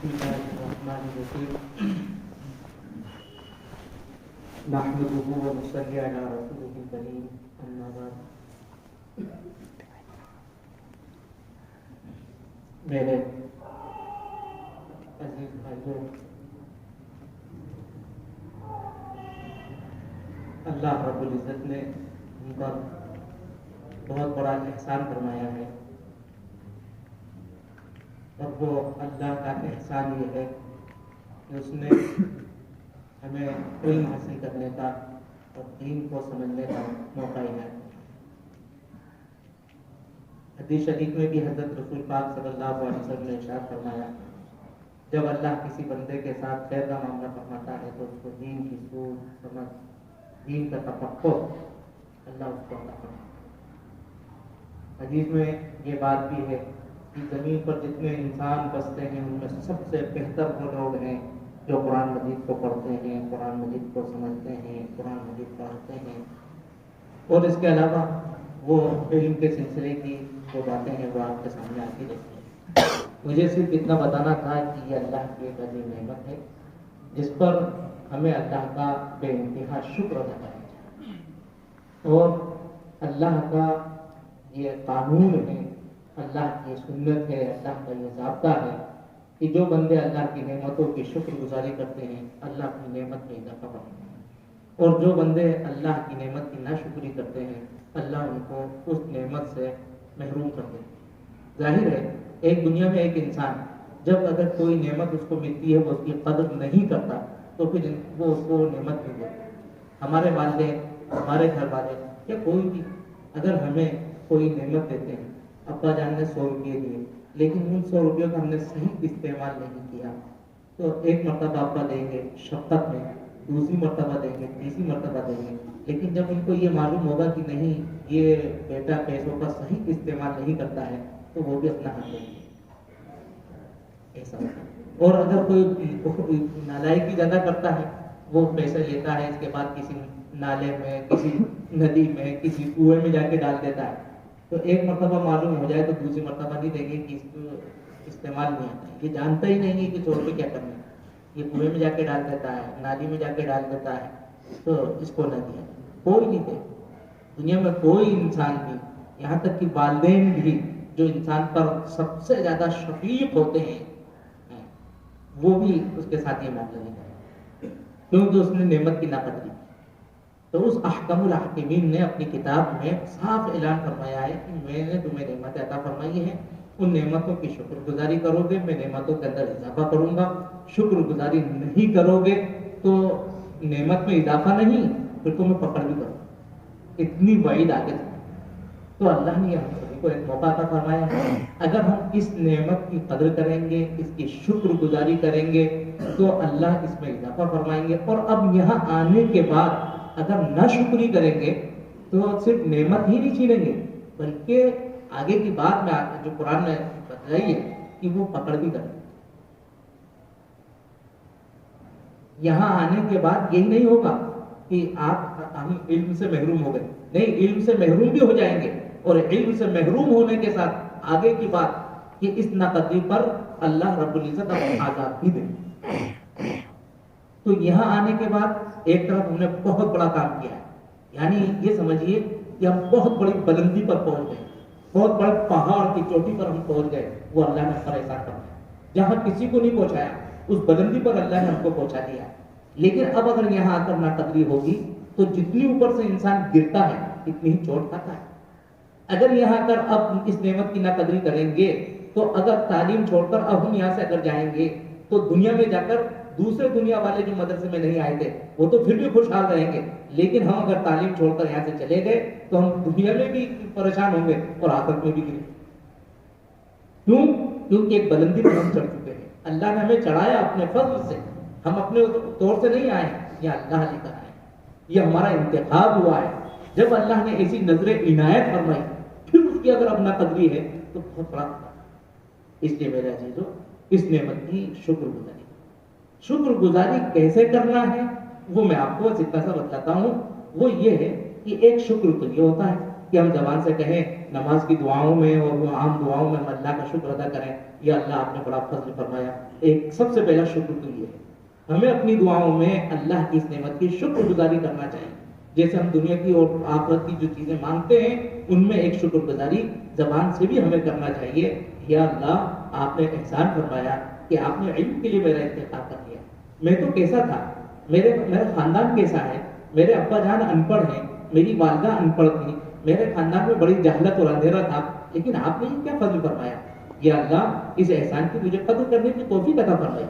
بسم الله الرحمن الرحيم نحمده ونصلي على رسوله الكريم أما بعد میرے عزیز بھائیوں، اللہ رب العزت نے ہم پر بہت بڑا احسان فرمایا ہے، اور وہ اللہ کا احسان یہ ہے کہ اس نے ہمیں علم حاصل کرنے کا اور دین کو سمجھنے کا موقع ہے۔ حدیث شریف میں بھی حضرت رسول پاک صلی اللہ علیہ وسلم نے ارشاد فرمایا، جب اللہ کسی بندے کے ساتھ خیر کا معاملہ فرماتا ہے تو اس کو دین کی سوچ سمجھ، دین کا تفقہ اللہ اس کو عطا کرتا ہے۔ حدیث میں یہ بات بھی ہے کہ زمین پر جتنے انسان بستے ہیں ان میں سب سے بہتر وہ لوگ ہیں جو قرآن مجید کو پڑھتے ہیں، قرآن مجید کو سمجھتے ہیں، قرآن مجید پڑھتے ہیں، اور اس کے علاوہ وہ علم کے سلسلے کی جو باتیں ہیں وہ آپ کے سامنے آتی رہتی ہیں۔ مجھے صرف اتنا بتانا تھا کہ یہ اللہ کی ایک عظیم نعمت ہے جس پر ہمیں اللہ کا بے انتہا شکر ادا کرنا چاہیے، اور اللہ کا یہ قانون ہے، اللہ کی سنت ہے، اللہ کا یہ ضابطہ ہے کہ جو بندے اللہ کی نعمتوں کی شکر گزاری کرتے ہیں اللہ کی نعمت میں اضافہ کرتے ہیں، اور جو بندے اللہ کی نعمت کی ناشکری کرتے ہیں اللہ ان کو اس نعمت سے محروم کر دیتے ہیں۔ ظاہر ہے ایک دنیا میں ایک انسان جب اگر کوئی نعمت اس کو ملتی ہے وہ اس کی قدر نہیں کرتا تو پھر وہ اس کو نعمت نہیں دیتا۔ ہمارے والدین، ہمارے گھر والے یا کوئی بھی اگر ہمیں کوئی نعمت دیتے ہیں، ابا جان نے 100 روپئے دیے لیکن ان 100 روپئے کا ہم نے صحیح استعمال نہیں کیا تو ایک مرتبہ ابا دیں گے شفقت میں، دوسری مرتبہ دیں گے، تیسری مرتبہ دیں گے، لیکن جب ان کو یہ معلوم ہوگا کہ نہیں یہ بیٹا پیسوں کا صحیح استعمال نہیں کرتا ہے تو وہ بھی اپنا حق دیں گے، ایسا ہوتا ہے۔ اور اگر کوئی نالائکی زیادہ کرتا ہے، وہ پیسے لیتا ہے اس کے بعد کسی نالے میں، کسی ندی میں، کسی کنویں میں جا کے ڈال دیتا ہے، تو ایک مرتبہ معلوم ہو جائے تو دوسری مرتبہ نہیں دیں گے کہ اس کو استعمال نہیں آتا ہے، یہ جانتا ہی نہیں ہے کہ 100 روپئے کیا کرنا ہے، یہ کنویں میں جا کے ڈال دیتا ہے، نالی میں جا کے ڈال دیتا ہے، تو اس کو نہ دیا۔ کوئی نہیں دے، دنیا میں کوئی انسان بھی، یہاں تک کہ والدین بھی جو انسان پر سب سے زیادہ شفیق ہوتے ہیں وہ بھی اس کے ساتھ یہ معاملہ نہیں کرتے کیونکہ اس نے نعمت کی ناقدری کی۔ تو اس احکم الحاکمین نے اپنی کتاب میں صاف اعلان فرمایا ہے کہ میں نے تمہیں نعمتیں عطا فرمائی ہیں، ان نعمتوں کی شکر گزاری کرو گے میں نعمتوں کے اندر اضافہ کروں گا، شکر گزاری نہیں کرو گے تو نعمت میں اضافہ نہیں پھر تمہیں پکڑ بھی کرو، اتنی وعید آگے تھی۔ تو اللہ نے ہم سبھی کو ایک موقع عطا فرمایا ہے، اگر ہم اس نعمت کی قدر کریں گے، اس کی شکر گزاری کریں گے تو اللہ اس میں اضافہ فرمائیں گے، اور اب یہاں آنے کے بعد اگر نہ شکری کریں گے تو صرف نعمت ہی نہیں چھینیں گے بلکہ آگے کی بات میں جو قرآن نے بتائی ہے کہ وہ پکڑ بھی کریں گے۔ یہاں آنے کے بعد یہی نہیں ہوگا کہ ہم علم سے محروم ہو گئے، نہیں، علم سے محروم بھی ہو جائیں گے، اور علم سے محروم ہونے کے ساتھ آگے کی بات کہ اس ناقدری پر اللہ رب العزت عذاب بھی دیں گے۔ تو یہاں آنے کے بعد ایک طرف ہم نے بہت بڑا کام کیا ہے، یعنی یہ سمجھیے کہ ہم بہت بڑی بلندی پر پہنچ گئے، بہت بڑے پہاڑ کی چوٹی پر ہم پہنچ گئے، وہ اللہ نے ہمارا احسان کروایا، جہاں کسی کو نہیں پہنچایا اس بلندی پر اللہ نے ہم کو پہنچا دیا۔ لیکن اب اگر یہاں آ کر ناقدری ہوگی تو جتنی اوپر سے انسان گرتا ہے اتنی ہی چوٹ کھاتا ہے۔ اگر یہاں آ کر اب اس نعمت کی ناقدری کریں گے تو اگر تعلیم چھوڑ کر اب ہم یہاں سے اگر جائیں گے تو دنیا میں جا کر دوسرے دنیا والے جو مدرسے میں نہیں آئے تھے وہ تو پھر بھی خوشحال رہیں گے، لیکن ہم اگر تعلیم چھوڑ کر یہاں سے چلے گئے تو ہم دنیا میں بھی پریشان ہوں گے اور آخرت میں بھی گریں۔ کیوں؟ کیونکہ ایک بلندی پر ہم چڑھ چکے ہیں، اللہ نے ہمیں چڑھایا اپنے فضل سے، ہم اپنے طور سے نہیں آئے، یہ اللہ لے کر آئے، یہ ہمارا انتخاب ہوا ہے۔ جب اللہ نے ایسی نظر عنایت فرمائی پھر اس کی اگر اب ناقدری ہے تو بہت بڑا خطرہ۔ اس لیے میرے عزیزو اس نعمت کی شکر گزاری، شکر گزاری کیسے کرنا ہے وہ میں آپ کو اتنا سا بتلاتا ہوں۔ وہ یہ ہے کہ ایک شکر تو یہ ہوتا ہے کہ ہم زبان سے کہیں نماز کی دعاؤں میں اور عام دعاؤں میں ہم اللہ کا شکر ادا کریں، یا اللہ آپ نے بڑا فضل فرمایا. ایک سب سے پہلا شکر تو یہ ہے، ہمیں اپنی دعاؤں میں اللہ کی اس نعمت کی شکر گزاری کرنا چاہیے. جیسے ہم دنیا کی اور آخرت کی جو چیزیں مانگتے ہیں ان میں ایک شکر گزاری زبان سے بھی ہمیں کرنا چاہیے. یا اللہ آپ نے احسان فرمایا کہ آپ نے علم کے لیے میرا انتخاب کر دیا. میں تو کیسا تھا، میرا خاندان کیسا ہے، میرے ابا جان ان پڑھ ہیں، میری والدہ ان پڑھ تھی، میرے خاندان میں بڑی جہالت اور اندھیرا تھا، لیکن آپ نے یہ کیا فضل فرمایا. یا اللہ اس احسان کی مجھے قدر کرنے کی توفیق عطا فرمائی.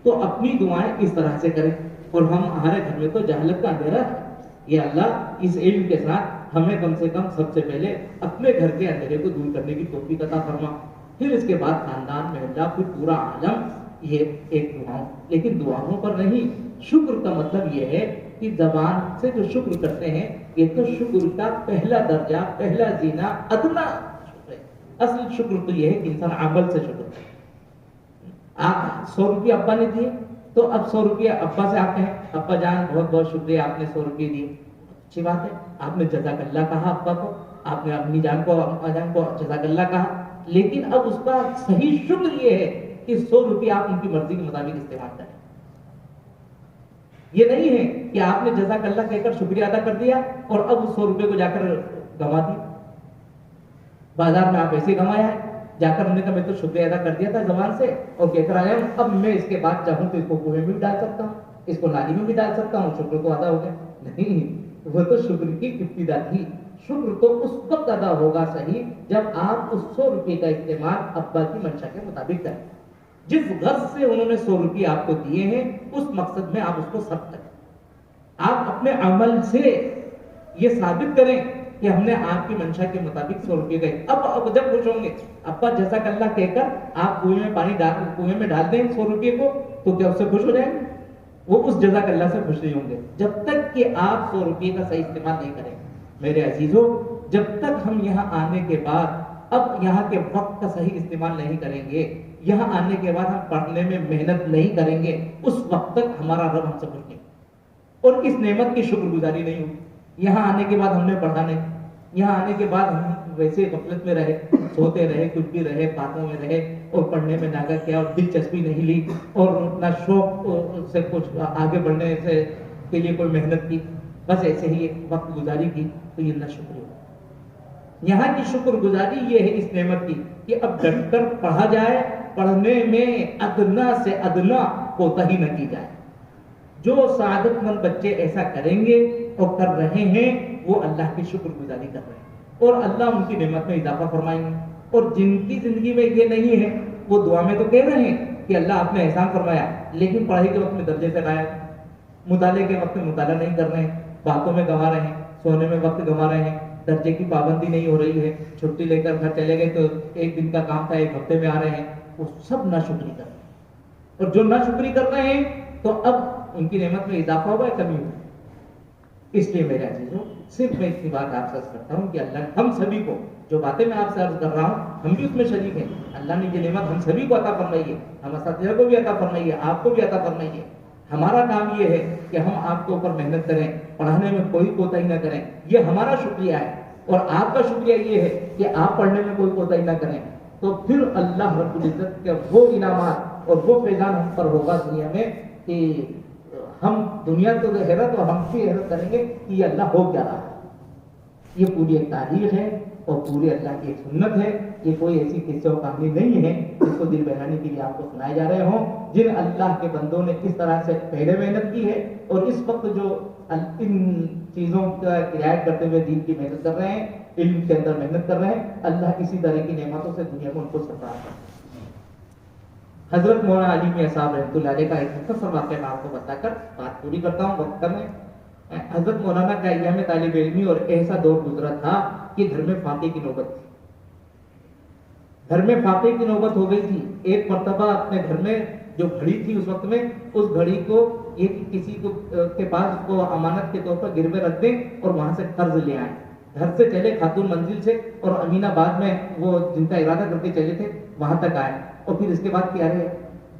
تو اپنی دعائیں اس طرح سے کریں. اور ہمارے گھر میں تو جہالت کا اندھیرا ہے، یا اللہ اس علم کے ساتھ ہمیں کم سے کم سب سے پہلے اپنے گھر کے اندھیرے کو دور کرنے کی توفیق عطا فرما. پھر اس کے بعد خاندان میں اللہ، پھر پورا عالم. یہ ایک دعاؤں، لیکن دعاؤں پر نہیں. شکر کا مطلب یہ ہے کہ زبان سے جو شکر کرتے ہیں یہ تو شکر کا پہلا درجہ، پہلا زینہ، ادنا شکر ہے. اصل شکر تو یہ ہے کہ انسان عمل سے شکر کرے. آپ 100 روپیہ ابا نے دیے تو اب 100 روپیہ ابا سے آپ کہیں ابا جان بہت بہت شکریہ آپ نے 100 روپیے دیے. اچھی بات ہے، آپ نے جزاک اللہ کہا ابا کو، آپ نے اپنی جان کو، ابا جان کو جزاک اللہ کہا. لیکن اب اس کا صحیح شکر یہ ہے کہ 100 روپیہ آپ ان کی مرضی کے مطابق استعمال کریں. یہ نہیں ہے کہ آپ نے جزاک اللہ کہہ کر شکریہ ادا کر دیا اور اب اس 100 روپے کو جا کر گنوا دیا. بازار میں آپ ایسے گنوایا ہے، جا کر ہم نے کہا میں تو شکریہ ادا کر دیا تھا زبان سے اور کہہ کر آیا ہوں، اب میں اس کے بعد چاہوں تو اس کو کنویں میں بھی ڈال سکتا ہوں، اس کو نالی میں بھی ڈال سکتا ہوں، شکر تو ادا ہو گیا. نہیں، وہ تو شکر کی ابتدا تھی. شکر تو اس وقت ادا ہوگا صحیح جب آپ اس 100 روپے کا استعمال ابا کی منشا کے مطابق کریں. جس غرض سے انہوں نے 100 روپے آپ کو دیے ہیں اس مقصد میں آپ اس کو صرف کریں. آپ اپنے عمل سے یہ ثابت کریں کہ ہم نے آپ کی منشا کے مطابق 100 روپے گئے. اب جب خوش ہوں گے ابا جزاک اللہ کہہ کر آپ کنویں میں پانی کنویں میں ڈال دیں 100 روپے کو تو کیا اس سے خوش ہو جائیں گے؟ وہ اس جزاک اللہ سے خوش نہیں ہوں گے جب تک کہ آپ 100 روپے کا صحیح استعمال نہیں کریں. میرے عزیزوں، جب تک ہم یہاں آنے کے بعد اب یہاں کے وقت کا صحیح استعمال نہیں کریں گے، یہاں آنے کے بعد ہم پڑھنے میں محنت نہیں کریں گے، اس وقت تک ہمارا رب ہم سے خوش نہیں اور اس نعمت کی شکر گزاری نہیں ہوگی. یہاں آنے کے بعد ہم نے پڑھا نہیں، یہاں آنے کے بعد ہم ویسے غفلت میں رہے، سوتے رہے، کچھ بھی رہے، باتوں میں رہے اور پڑھنے میں ناگا کیا اور دلچسپی نہیں لی اور اپنا شوق سے کچھ آگے بڑھنے سے کے لیے کوئی محنت کی، بس ایسے ہی ایک وقت گزاری کی، تو یہ نہ شکر ہو. یہاں کی شکر گزاری یہ ہے اس نعمت کی کہ اب ڈٹ کر پڑھا جائے، پڑھنے میں ادنا سے ادنا کوتاہی نہ کی جائے. جو سعادت مند بچے ایسا کریں گے اور کر رہے ہیں وہ اللہ کی شکر گزاری کر رہے ہیں اور اللہ ان کی نعمت میں اضافہ فرمائیں گے. اور جن کی زندگی میں یہ نہیں ہے وہ دعا میں تو کہہ رہے ہیں کہ اللہ آپ نے احسان فرمایا، لیکن پڑھائی کے وقت میں درجے سے غائب، مطالعے کے وقت میں مطالعہ نہیں کر رہے ہیں، باتوں میں گنوا رہے ہیں، سونے میں وقت گنوا رہے ہیں، درجے کی پابندی نہیں ہو رہی ہے، چھٹی لے کر گھر چلے گئے تو ایک دن کا کام تھا 1 ہفتے میں آ رہے ہیں. وہ سب ناشکری کر رہے ہیں اور جو ناشکری کر رہے ہیں تو اب ان کی نعمت میں اضافہ ہوگا یا کمی ہوگی؟ اس لیے میرے عزیزوں، صرف میں اتنی بات آپ سے عرض کرتا ہوں کہ اللہ ہم سبھی کو، جو باتیں میں آپ سے عرض کر رہا ہوں ہم بھی اس میں شریک ہیں. اللہ نے یہ نعمت ہم سبھی کو عطا فرمائی ہے، ہم اساتذہ کو بھی عطا فرمائی ہے، آپ کو بھی عطا فرمائی ہے. ہمارا کام یہ ہے کہ ہم آپ کے اوپر محنت کریں، پڑھانے میں کوئی کوتاہی نہ کریں. یہ ہمارا شکریہ ہے اور آپ کا شکریہ یہ ہے کہ آپ پڑھنے میں کوئی کوتاہی نہ کریں. تو پھر اللہ رب العزت کے وہ انعامات اور وہ فیضان ہم پر ہوگا دنیا میں کہ ہم دنیا تو حیرت اور ہم بھی حیرت کریں گے کہ یہ اللہ ہو کیا رہا ہے. یہ پوری ایک تاریخ ہے اور پوری اللہ کی ایک سنت ہے. یہ کوئی ایسی قصہ و کہانی نہیں ہے جس کو دل بہلانے کے لیے آپ کو سنائے جا رہے ہوں. جن اللہ کے بندوں نے کس طرح سے پہلے محنت کی ہے اور اس وقت جو ان چیزوں کا رعایت کرتے ہوئے دین کی محنت کر رہے ہیں، علم کے اندر محنت کر رہے ہیں، اللہ اسی طرح کی نعمتوں سے دنیا کو ان کو سرفراز کرتا ہے. حضرت مولانا علی میاں صاحب رحمۃ اللہ علیہ کا ایک مختصر واقعہ میں آپ کو بتا کر بات پوری کرتا ہوں وقت میں. حضرت مولانا کا ایام طالب علمی اور ایسا دور گزرا تھا کہ گھر میں فاقے کی نوبت تھی. گھر میں فاقے کی نوبت ہو گئی تھی. ایک مرتبہ اپنے گھر میں جو گھڑی تھی اس وقت میں، اس گھڑی کو یہ کسی کو کے پاس اس کو امانت کے طور پر گروے رکھ دیں اور وہاں سے قرض لے آئیں. گھر سے چلے خاتون منزل سے اور امین آباد میں وہ جن کا ارادہ کر کے چلے تھے وہاں تک آئے. اور پھر اس کے بعد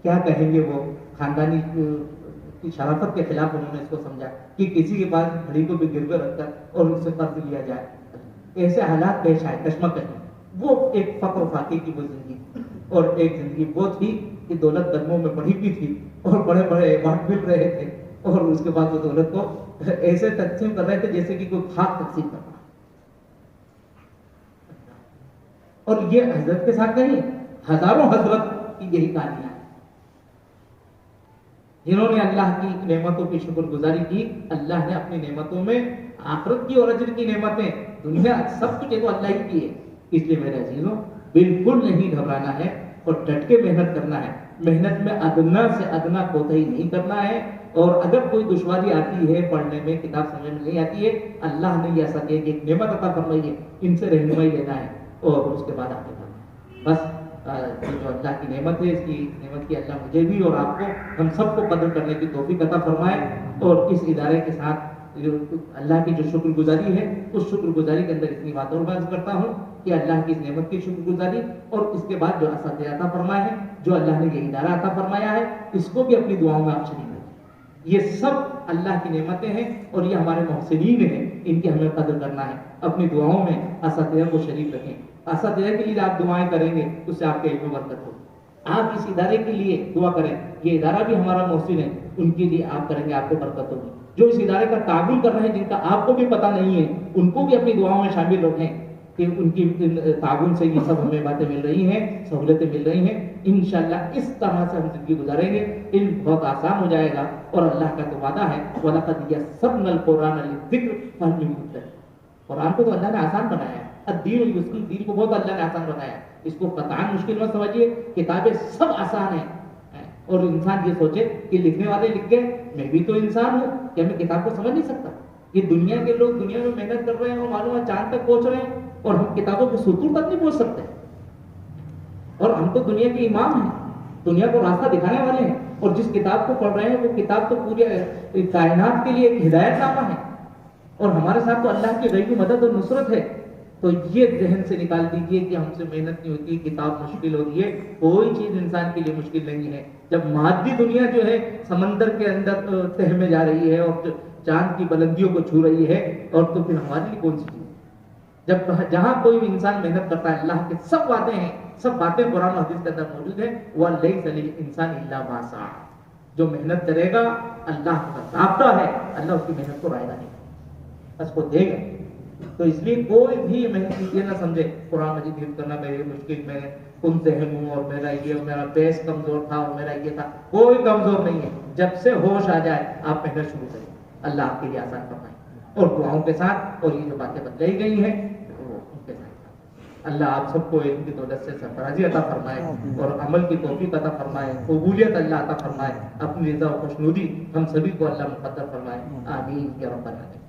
کیا کہیں گے، وہ خاندانی کی شرافت کے خلاف انہوں نے اس کو سمجھا کہ کسی کے پاس گھڑی کو بھی گروے رکھ کر اور اس سے قرض لیا جائے. ایسے حالات پیش آئے کشمکش میں، وہ ایک فقر و فاقے کی وہ زندگی تھی، اور ایک زندگی وہ تھی کہ دولت قدموں میں پڑی بھی تھی اور بڑے بڑے ایوارڈ مل رہے تھے، اور اس کے بعد وہ دولت کو ایسے تقسیم کر رہے تھے جیسے کہ کوئی خاک تقسیم کر رہا۔ اور یہ حضرت کے ساتھ نہیں، ہزاروں حضرت کی یہی کہانیاں ہیں، جنہوں نے اللہ کی نعمتوں کی شکر گزاری کی، اللہ نے اپنی نعمتوں میں آخرت کی اور اجر کی نعمتیں، دنیا سب کچھ تو اللہ ہی کی ہے۔ اس لیے میرے عزیزوں بالکل نہیں گھبرانا ہے اور ڈٹ کے محنت کرنا ہے، محنت میں ادنا سے ادنا کوتاہی نہیں کرنا ہے، اور اگر کوئی دشواری آتی ہے پڑھنے میں، کتاب سمجھ میں نہیں آتی ہے، اللہ نے یہ ایسا کیا کہ ایک نعمت عطا فرمائی ہے، ان سے رہنمائی لینا ہے اور اس کے بعد آگے بڑھنا ہے۔ بس جو اللہ کی نعمت ہے، اس کی نعمت کی اللہ مجھے بھی اور آپ کو، ہم سب کو قدر کرنے کی توفیق عطا فرمائے، اور اس ادارے کے ساتھ اللہ کی جو شکر گزاری ہے، اس شکر گزاری کے اندر اتنی بات اور میں عرض کرتا ہوں کہ اللہ کی اس نعمت کی شکر گزاری، اور اس کے بعد جو اساتذہ عطا فرمائے ہیں، جو اللہ نے یہ ادارہ عطا فرمایا ہے، اس کو بھی اپنی دعاؤں میں آپ شریک رکھیں۔ یہ سب اللہ کی نعمتیں ہیں اور یہ ہمارے محسنین ہیں، ان کی ہمیں قدر کرنا ہے، اپنی دعاؤں میں اساتذہ کو شریک رکھیں۔ اساتذہ کے لیے آپ دعائیں کریں گے، اس سے آپ کے علم میں برکت ہوگی۔ آپ اس ادارے کے لیے دعا کریں، یہ ادارہ بھی ہمارا محسن ہے، ان کے لیے آپ کریں گے، آپ کو برکت ہوگی۔ جو اس ادارے کا تعاون کر رہے ہیں، جن کا آپ کو بھی پتہ نہیں ہے، ان کو بھی اپنی دعاؤں میں شامل رکھیں کہ ان کی تعاون سے یہ سب ہمیں باتیں مل رہی ہیں، سہولتیں مل رہی ہیں۔ انشاءاللہ اس طرح سے ہم زندگی گزاریں گے، علم بہت آسان ہو جائے گا، اور اللہ کا تو وعدہ ہے وَلَقَدْ يَسَّرْنَا الْقُرْآنَ لِلذِّكْرِ فَهَلْ مِن مُدَّكِرٍ۔ قرآن کو تو اللہ نے آسان بنایا ہے، الدین یسر، دین کو بہت اللہ نے آسان بنایا ہے، اس کو قطعاً مشکل مت سمجھیے، کتابیں سب آسان ہیں، اور انسان یہ سوچے کہ لکھنے والے لکھ گئے، میں بھی تو انسان ہوں، کہ میں کتاب کو سمجھ نہیں سکتا؟ یہ دنیا کے لوگ دنیا میں محنت کر رہے ہیں اور معلوم ہے چاند تک پہنچ رہے ہیں، اور ہم کتابوں کے سطور تک نہیں پہنچ سکتے، اور ہم تو دنیا کے امام ہیں، دنیا کو راستہ دکھانے والے ہیں، اور جس کتاب کو پڑھ رہے ہیں وہ کتاب تو پورے کائنات کے لیے ایک ہدایت نامہ ہے، اور ہمارے ساتھ تو اللہ کی غیبی مدد اور نصرت ہے۔ تو یہ ذہن سے نکال دیجئے کہ ہم سے محنت نہیں ہوتی، کتاب مشکل ہوتی ہے، کوئی چیز انسان کے لیے مشکل نہیں ہے۔ جب مادی دنیا جو ہے سمندر کے اندر تہ میں جا رہی ہے اور چاند کی بلندیوں کو چھو رہی ہے، اور تو پھر ہمارے لیے کون سی چیز؟ جب جہاں کوئی بھی انسان محنت کرتا ہے، اللہ کے سب وعدے ہیں، سب باتیں قرآن و حدیث کے اندر موجود ہیں، وَلَيْسَ لِلْإِنسَانِ إِلَّا مَا سَعَىٰ۔ جو محنت کرے گا، اللہ کا ضابطہ ہے، اللہ اس کی محنت کو رائے گا نہیں، بس کو دے گا۔ تو اس لیے کوئی بھی محنت یہ نہ سمجھے قرآن مجید حفظ کرنا میرے مشکل، میں کن ذہن ہوں، اور میرا یہ، اور میرا بیس کمزور تھا، اور میرا یہ تھا، کوئی کمزور نہیں ہے۔ جب سے ہوش آ جائے آپ محنت شروع کریں، اللہ آپ کے لیے آسان فرمائے، اور دعاؤں کے ساتھ، اور یہ جو باتیں بتلائی گئی ہیں وہ ان کے ساتھ۔ اللہ آپ سب کو علم کی دولت سے سرفرازی عطا فرمائے، اور عمل کی توفیق عطا فرمائے، قبولیت اللہ عطا فرمائے، اپنی رضا و خوشنودی ہم سبھی کو اللہ مقدر فرمائے، آمین یا رب العالمین۔